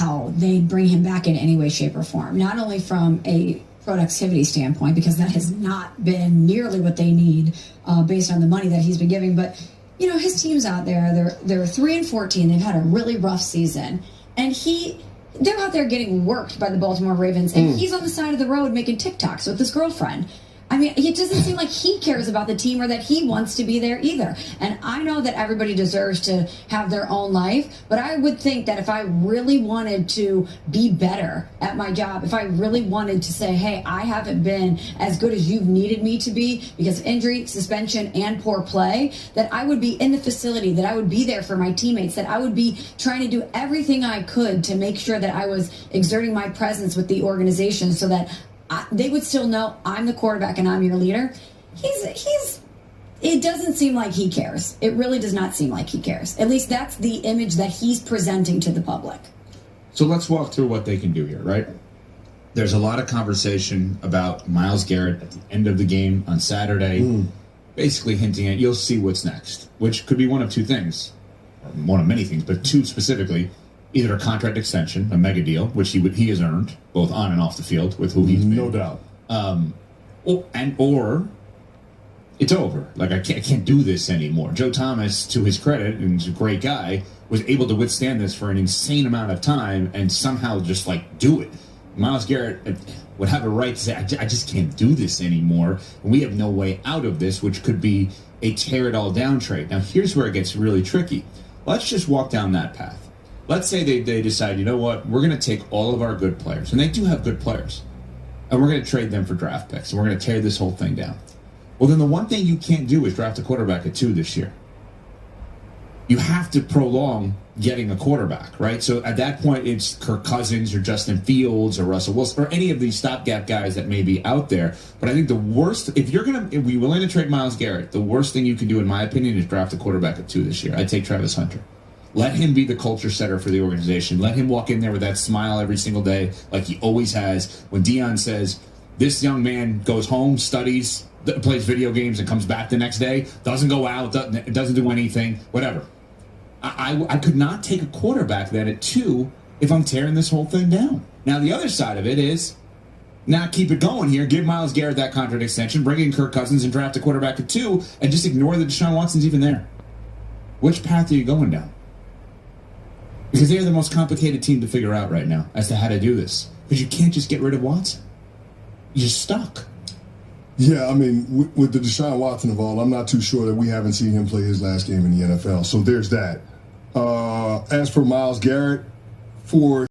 how they bring him back in any way, shape, or form. Not only from a productivity standpoint, because that has not been nearly what they need based on the money that he's been giving, but his team's out there. They're 3-14. They've had a really rough season, and they're out there getting worked by the Baltimore Ravens, and he's on the side of the road making TikToks with his girlfriend. I mean, it doesn't seem like he cares about the team or that he wants to be there either. And I know that everybody deserves to have their own life, but I would think that if I really wanted to be better at my job, if I really wanted to say, hey, I haven't been as good as you've needed me to be because of injury, suspension, and poor play, that I would be in the facility, that I would be there for my teammates, that I would be trying to do everything I could to make sure that I was exerting my presence with the organization so that they would still know I'm the quarterback and I'm your leader. It doesn't seem like he cares. It really does not seem like he cares. At least that's the image that he's presenting to the public. So let's walk through what they can do here, right? There's a lot of conversation about Myles Garrett at the end of the game on Saturday, basically hinting at you'll see what's next, which could be one of two things, or one of many things, but two specifically. Either a contract extension, a mega deal, which he has earned, both on and off the field, with who he's been. No doubt. Or it's over. Like, I can't do this anymore. Joe Thomas, to his credit, and he's a great guy, was able to withstand this for an insane amount of time and somehow just, do it. Myles Garrett would have a right to say, I just can't do this anymore, and we have no way out of this, which could be a tear-it-all-down trade. Now, here's where it gets really tricky. Let's just walk down that path. Let's say they decide, you know what, we're going to take all of our good players, and they do have good players, and we're going to trade them for draft picks, and we're going to tear this whole thing down. Well, then the one thing you can't do is draft a quarterback at 2 this year. You have to prolong getting a quarterback, right? So at that point, it's Kirk Cousins or Justin Fields or Russell Wilson or any of these stopgap guys that may be out there. But I think the worst, if you're going to be willing to trade Myles Garrett, the worst thing you can do, in my opinion, is draft a quarterback at 2 this year. I'd take Travis Hunter. Let him be the culture setter for the organization. Let him walk in there with that smile every single day like he always has. When Deion says, this young man goes home, studies, plays video games, and comes back the next day, doesn't go out, doesn't do anything, whatever. I could not take a quarterback then at 2 if I'm tearing this whole thing down. Now, the other side of it is, now keep it going here. Give Myles Garrett that contract extension, bring in Kirk Cousins, and draft a quarterback at 2, and just ignore that Deshaun Watson's even there. Which path are you going down? Because they're the most complicated team to figure out right now as to how to do this. Because you can't just get rid of Watson. You're stuck. Yeah, I mean, with the Deshaun Watson involved, I'm not too sure that we haven't seen him play his last game in the NFL. So there's that. As for Myles Garrett, for